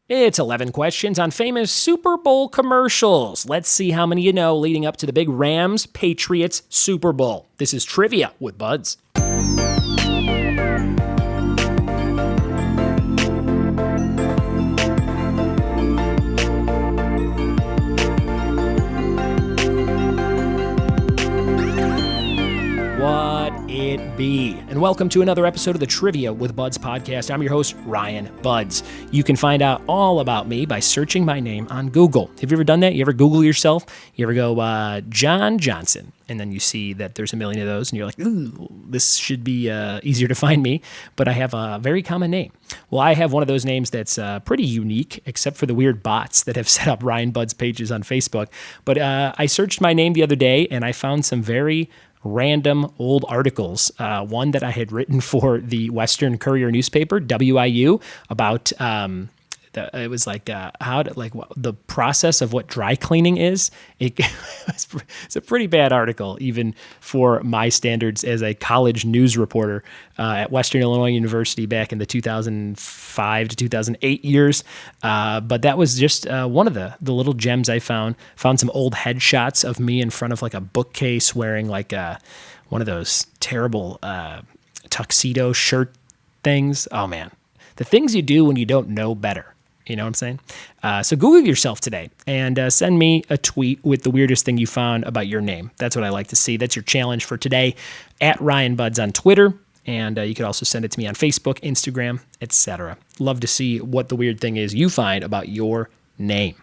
It's 11 questions on famous Super Bowl commercials. Let's see how many you know leading up to the big Rams-Patriots Super Bowl. This is Trivia with Buds. It be. And welcome to another episode of the Trivia with Buds podcast. I'm your host, Ryan Buds. You can find out all about me by searching my name on Google. Have you ever done that? You ever Google yourself? You ever go, John Johnson, and then you see that there's a million of those, and you're like, ooh, this should be easier to find me, but I have a very common name. Well, I have one of those names that's pretty unique, except for the weird bots that have set up Ryan Buds pages on Facebook. But I searched my name the other day, and I found some very random old articles. One that I had written for the Western Courier newspaper, WIU, about it was like the process of what dry cleaning is. It's a pretty bad article, even for my standards as a college news reporter at Western Illinois University back in the 2005 to 2008 years. But that was just one of the little gems I found. Found some old headshots of me in front of like a bookcase wearing like one of those terrible tuxedo shirt things. Oh man, the things you do when you don't know better. You know what I'm saying? So Google yourself today and send me a tweet with the weirdest thing you found about your name. That's what I like to see. That's your challenge for today, at Ryan Buds on Twitter. And you could also send it to me on Facebook, Instagram, etc. Love to see what the weird thing is you find about your name.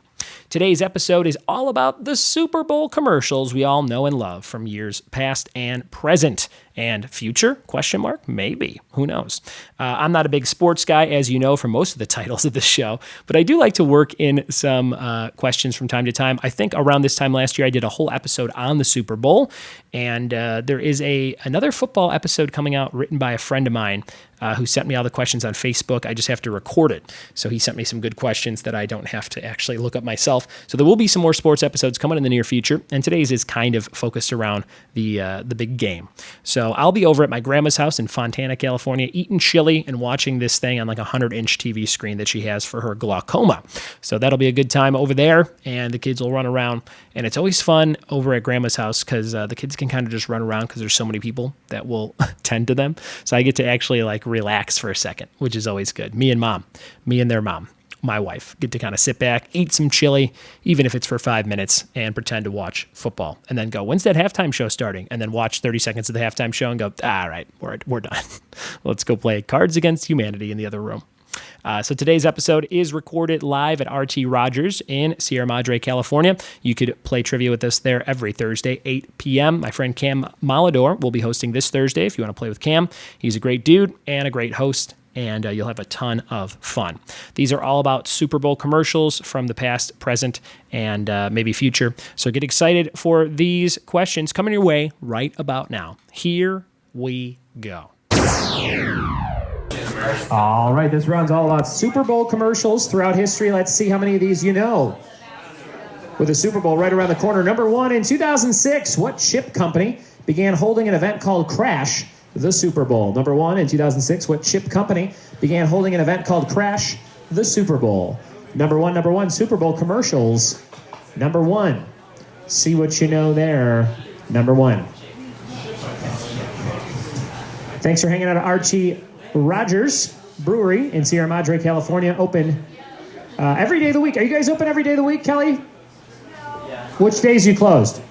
Today's episode is all about the Super Bowl commercials we all know and love from years past and present. And future? Question mark? Maybe. Who knows? I'm not a big sports guy, as you know, from most of the titles of the show, but I do like to work in some questions from time to time. I think around this time last year, I did a whole episode on the Super Bowl, and there is another football episode coming out written by a friend of mine who sent me all the questions on Facebook. I just have to record it. So he sent me some good questions that I don't have to actually look up myself. So there will be some more sports episodes coming in the near future, and today's is kind of focused around the big game. So I'll be over at my grandma's house in Fontana, California, eating chili and watching this thing on like a 100-inch TV screen that she has for her glaucoma. So that'll be a good time over there, and the kids will run around. And it's always fun over at grandma's house because the kids can kind of just run around because there's so many people that will tend to them. So I get to actually like relax for a second, which is always good. Me and their mom. My wife get to kind of sit back, eat some chili, even if it's for 5 minutes, and pretend to watch football. And then go, when's that halftime show starting? And then watch 30 seconds of the halftime show and go, all right, we're done. Let's go play Cards Against Humanity in the other room. So today's episode is recorded live at RT Rogers in Sierra Madre, California. You could play trivia with us there every Thursday, 8 p.m. My friend Cam Malador will be hosting this Thursday if you want to play with Cam. He's a great dude and a great host, and you'll have a ton of fun. These are all about Super Bowl commercials from the past, present, and maybe future. So get excited for these questions coming your way right about now. Here we go. All right, this round's all about Super Bowl commercials throughout history. Let's see how many of these you know. With the Super Bowl right around the corner, number one, in 2006, what chip company began holding an event called Crash the Super Bowl? Number one, in 2006, what chip company began holding an event called Crash the Super Bowl? Number one, Super Bowl commercials. Number one. See what you know there. Number one. Thanks for hanging out at RT Rogers Brewery in Sierra Madre, California. Open every day of the week. Are you guys open every day of the week, Kelly? Yeah. Which days you closed?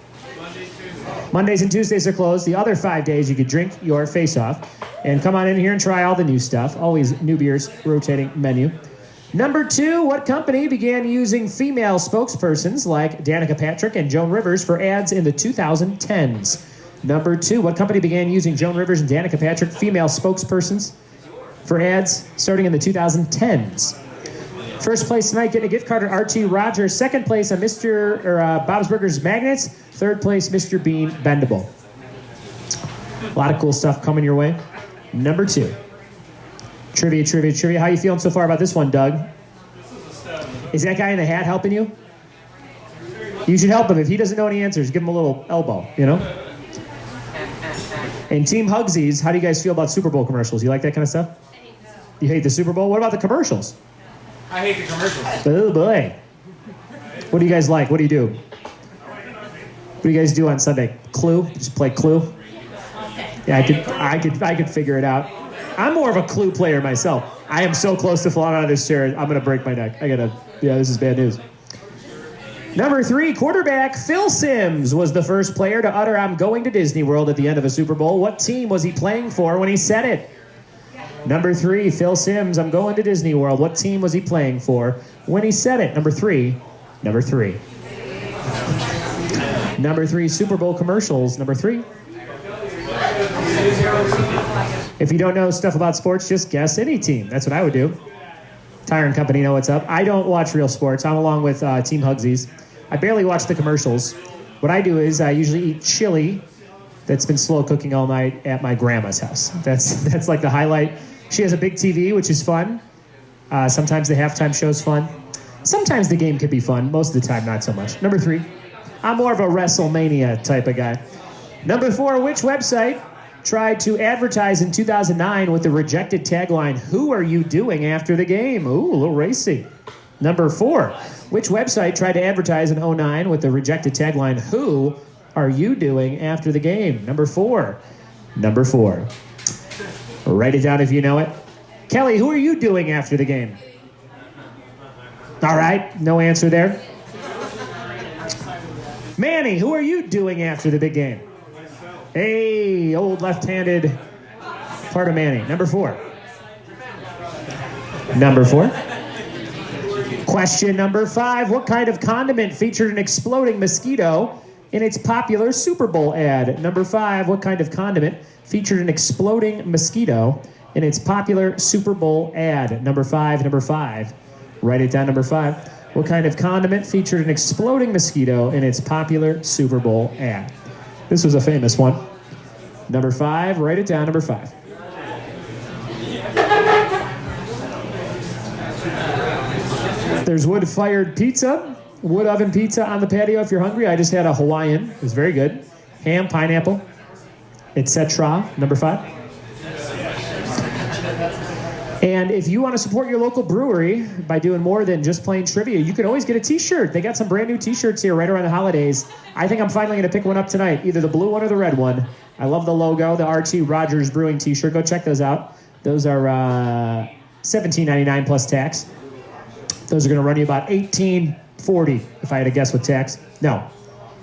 Mondays and Tuesdays are closed. The other 5 days you could drink your face off. And come on in here and try all the new stuff. Always new beers, rotating menu. Number two, what company began using female spokespersons like Danica Patrick and Joan Rivers for ads in the 2010s? Number two, what company began using Joan Rivers and Danica Patrick female spokespersons for ads starting in the 2010s? First place tonight, getting a gift card at RT Rogers. Second place, Bob's Burgers Magnets. Third place, Mr. Bean Bendable. A lot of cool stuff coming your way. Number two. Trivia. How you feeling so far about this one, Doug? Is that guy in the hat helping you? You should help him. If he doesn't know any answers, give him a little elbow, you know? And Team Hugsies, how do you guys feel about Super Bowl commercials? You like that kind of stuff? You hate the Super Bowl? What about the commercials? I hate the commercials. Oh, boy. What do you guys like? What do you do? What do you guys do on Sunday? Clue? Just play Clue? Yeah, I could figure it out. I'm more of a Clue player myself. I am so close to falling out of this chair. I'm going to break my neck. This is bad news. Number 3, quarterback Phil Simms was the first player to utter, "I'm going to Disney World" at the end of a Super Bowl. What team was he playing for when he said it? Number 3, Phil Simms, "I'm going to Disney World." What team was he playing for when he said it? Number 3. Number 3, Super Bowl commercials. Number 3. If you don't know stuff about sports, just guess any team. That's what I would do. Tire and Company know what's up. I don't watch real sports. I'm along with Team Hugsies. I barely watch the commercials. What I do is I usually eat chili that's been slow cooking all night at my grandma's house. That's like the highlight. She has a big TV, which is fun. Sometimes the halftime show's fun. Sometimes the game could be fun. Most of the time, not so much. Number 3, I'm more of a WrestleMania type of guy. Number 4, which website tried to advertise in 2009 with the rejected tagline, "Who are you doing after the game?" Ooh, a little racy. Number 4, which website tried to advertise in 2009 with the rejected tagline, "Who are you doing after the game?" Number 4. Write it down if you know it. Kelly, who are you doing after the game? All right, no answer there. Manny, who are you doing after the big game? Hey, old left-handed part of Manny. Number 4. Question number 5. What kind of condiment featured an exploding mosquito in its popular Super Bowl ad? Number 5. What kind of condiment featured an exploding mosquito in its popular Super Bowl ad? Number 5. Write it down, number 5. What kind of condiment featured an exploding mosquito in its popular Super Bowl ad? This was a famous one. Number 5, write it down, number 5. There's wood-fired pizza, wood oven pizza on the patio if you're hungry. I just had a Hawaiian. It was very good. Ham, pineapple, etc. Number 5. And if you want to support your local brewery by doing more than just playing trivia, you can always get a t-shirt. They got some brand new t-shirts here right around the holidays. I think I'm finally going to pick one up tonight, either the blue one or the red one. I love the logo, the RT Rogers Brewing t-shirt. Go check those out. Those are $17.99 plus tax. Those are going to run you about $18.40 if I had to guess with tax. No,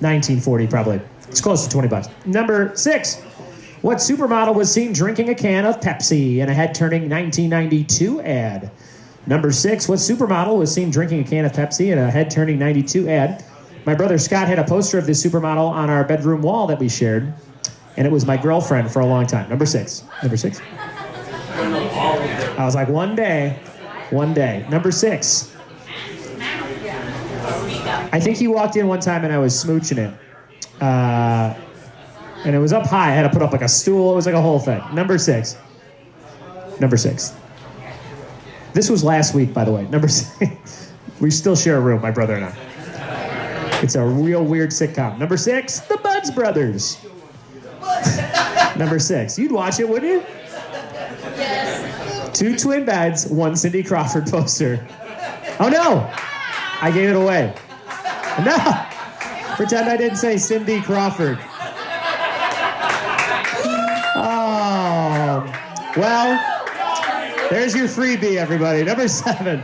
$19.40 probably. It's close to $20. Number 6. What supermodel was seen drinking a can of Pepsi in a head-turning 1992 ad? Number 6. What supermodel was seen drinking a can of Pepsi in a head-turning 92 ad? My brother Scott had a poster of this supermodel on our bedroom wall that we shared, and it was my girlfriend for a long time. Number 6. I was like, one day. Number 6. I think he walked in one time and I was smooching him. And it was up high. I had to put up like a stool. It was like a whole thing. Number 6. This was last week, by the way. Number 6. We still share a room, my brother and I. It's a real weird sitcom. Number 6, The Buds Brothers. Number 6. You'd watch it, wouldn't you? Yes. 2 twin beds, 1 Cindy Crawford poster. Oh, no. I gave it away. No. Pretend I didn't say Cindy Crawford. Oh, well, there's your freebie, everybody. Number 7.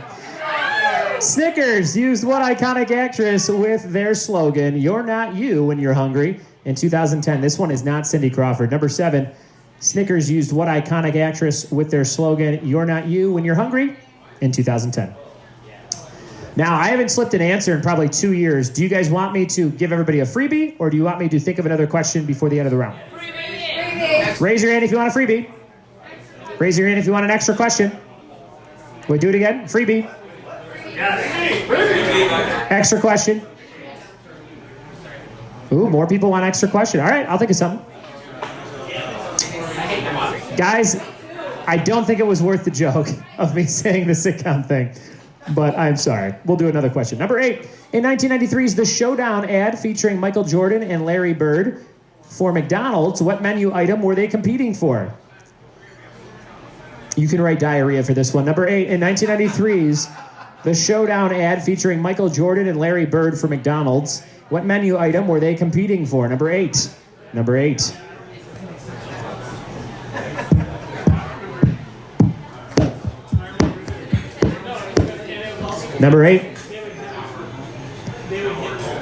Snickers used what iconic actress with their slogan, "You're not you when you're hungry," in 2010? This one is not Cindy Crawford. Number 7. Snickers used what iconic actress with their slogan, "You're not you when you're hungry," in 2010? Now, I haven't slipped an answer in probably 2 years. Do you guys want me to give everybody a freebie, or do you want me to think of another question before the end of the round? Freebie. Raise your hand if you want a freebie. Raise your hand if you want an extra question. We'll do it again. Freebie. Extra question. Ooh, more people want extra question. All right, I'll think of something. Guys, I don't think it was worth the joke of me saying the sitcom thing. But I'm sorry. We'll do another question. Number 8. In 1993's The Showdown ad featuring Michael Jordan and Larry Bird for McDonald's, what menu item were they competing for? You can write diarrhea for this one. Number 8. In 1993's The Showdown ad featuring Michael Jordan and Larry Bird for McDonald's. What menu item were they competing for? Number 8. Number 8. Number 8.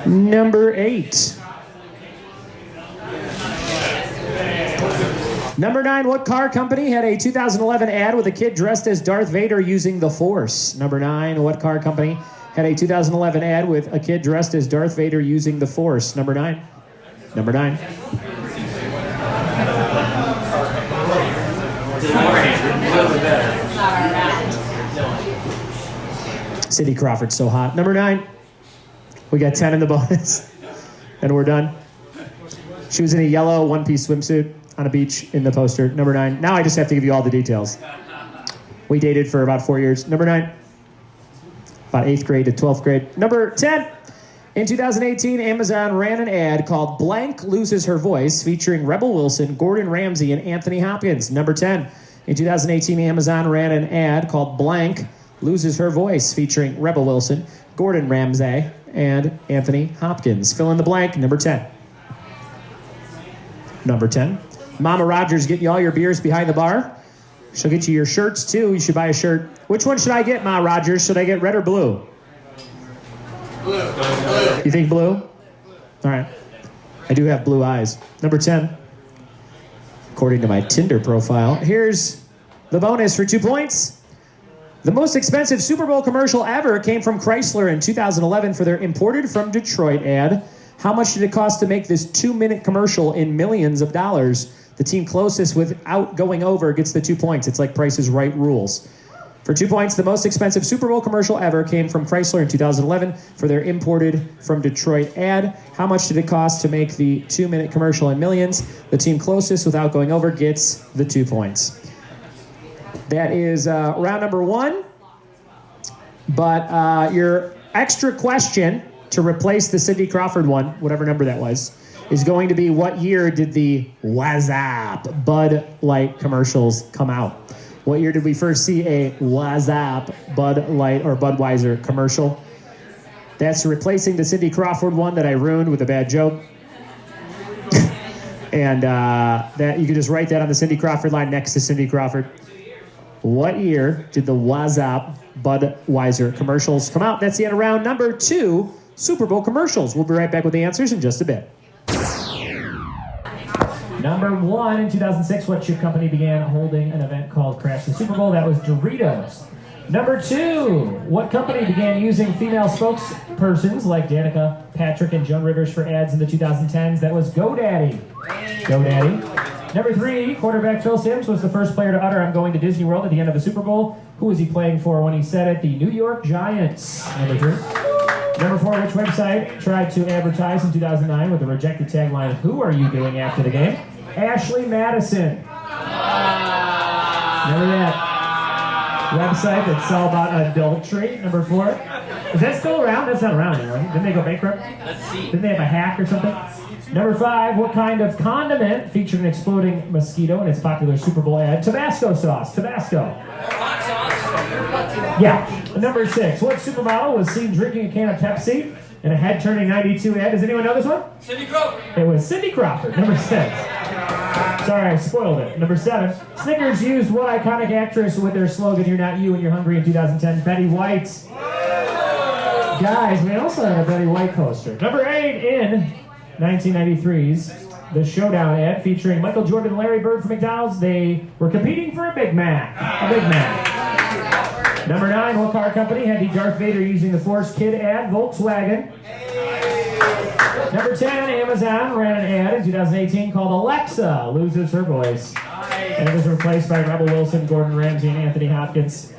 Number 8. Number 9, what car company had a 2011 ad with a kid dressed as Darth Vader using the Force? Number 9, what car company had a 2011 ad with a kid dressed as Darth Vader using the Force? Number 9. Number 9. Cindy Crawford's so hot. Number 9. We got 10 in the bonus. And we're done. She was in a yellow one-piece swimsuit on a beach in the poster. Number 9. Now I just have to give you all the details. We dated for about 4 years. Number 9. About 8th grade to 12th grade. Number 10. In 2018, Amazon ran an ad called Blank Loses Her Voice featuring Rebel Wilson, Gordon Ramsay, and Anthony Hopkins. Number 10. In 2018, Amazon ran an ad called Blank Loses Her Voice featuring Rebel Wilson, Gordon Ramsay, and Anthony Hopkins. Fill in the blank. Number 10. Number 10. Mama Rogers getting you all your beers behind the bar. She'll get you your shirts, too. You should buy a shirt. Which one should I get, Ma Rogers? Should I get red or blue? Blue. You think blue? All right. I do have blue eyes. Number 10. According to my Tinder profile. Here's the bonus for 2 points. The most expensive Super Bowl commercial ever came from Chrysler in 2011 for their Imported from Detroit ad. How much did it cost to make this 2-minute commercial in millions of dollars? The team closest without going over gets the 2 points. It's like Price is Right rules. For 2 points, the most expensive Super Bowl commercial ever came from Chrysler in 2011 for their Imported from Detroit ad. How much did it cost to make the 2-minute commercial in millions? The team closest without going over gets the 2 points. That is round number 1. But your extra question to replace the Cindy Crawford one, whatever number that was, is going to be what year did the WhatsApp Bud Light commercials come out? What year did we first see a WhatsApp Bud Light or Budweiser commercial? That's replacing the Cindy Crawford one that I ruined with a bad joke. And that you can just write that on the Cindy Crawford line next to Cindy Crawford. What year did the WhatsApp Budweiser commercials come out? That's the end of round number 2, Super Bowl commercials. We'll be right back with the answers in just a bit. Number 1, in 2006, what chip company began holding an event called Crash the Super Bowl? That was Doritos. Number 2, what company began using female spokespersons like Danica Patrick and Joan Rivers for ads in the 2010s? That was GoDaddy. GoDaddy. Number 3, quarterback Phil Simms was the first player to utter, "I'm going to Disney World" at the end of a Super Bowl. Who was he playing for when he said it? The New York Giants. Number 3. Number 4, which website tried to advertise in 2009 with the rejected tagline, "Who are you doing after the game?" Ashley Madison. Remember that website that's all about adultery? Number 4. Is that still around? That's not around anymore. Didn't they go bankrupt? Let's see. Didn't they have a hack or something? Number 5, what kind of condiment featured an exploding mosquito in its popular Super Bowl ad? Tabasco sauce. Tabasco. Yeah. Number 6, what supermodel was seen drinking a can of Pepsi in a head-turning 92 ad? Does anyone know this one? Cindy Crawford. It was Cindy Crawford. Number 6. Sorry, I spoiled it. Number 7, Snickers used what iconic actress with their slogan, "You're not you and you're hungry" in 2010? Betty White. Guys, we also had a Betty White poster. Number 8, in 1993's The Showdown ad featuring Michael Jordan and Larry Bird from McDonald's, they were competing for a Big Mac. A Big Mac. Number 9, what car company had the Darth Vader using the Force Kid ad? Volkswagen. Number 10, Amazon ran an ad in 2018 called Alexa Loses Her Voice. And it was replaced by Rebel Wilson, Gordon Ramsay, and Anthony Hopkins.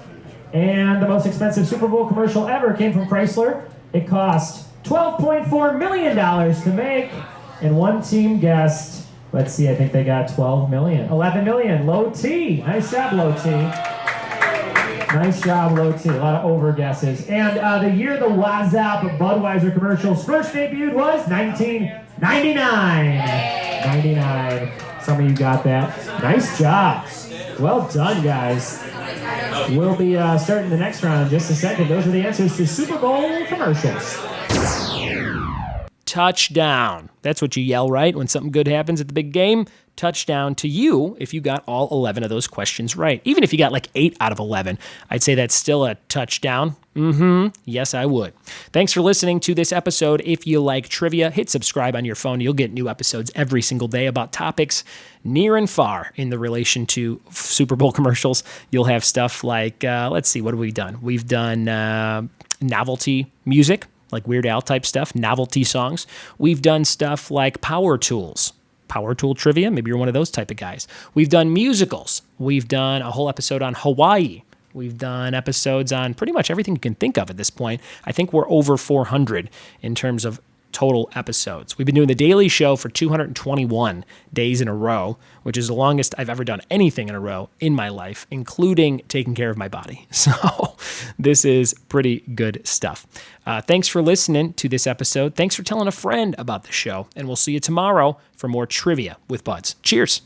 And the most expensive Super Bowl commercial ever came from Chrysler. It cost $12.4 million to make. And one team guessed, let's see, I think they got 12 million. 11 million. Low T. Nice job, Low T. Nice job, Low T. A lot of over guesses. And the year the WhatsApp Budweiser commercials first debuted was 1999. 99. Some of you got that. Nice job. Well done, guys. We'll be starting the next round in just a second. Those are the answers to Super Bowl commercials. Touchdown. That's what you yell, right? When something good happens at the big game. Touchdown to you if you got all 11 of those questions right. Even if you got like 8 out of 11, I'd say that's still a touchdown. Yes, I would. Thanks for listening to this episode. If you like trivia, hit subscribe on your phone. You'll get new episodes every single day about topics near and far in the relation to Super Bowl commercials. You'll have stuff like, let's see, what have we done? We've done novelty music, like Weird Al type stuff, novelty songs. We've done stuff like power tools. Power tool trivia. Maybe you're one of those type of guys. We've done musicals. We've done a whole episode on Hawaii. We've done episodes on pretty much everything you can think of at this point. I think we're over 400 in terms of total episodes. We've been doing The Daily Show for 221 days in a row, which is the longest I've ever done anything in a row in my life, including taking care of my body. So this is pretty good stuff. Thanks for listening to this episode. Thanks for telling a friend about the show, and we'll see you tomorrow for more Trivia with Buds. Cheers.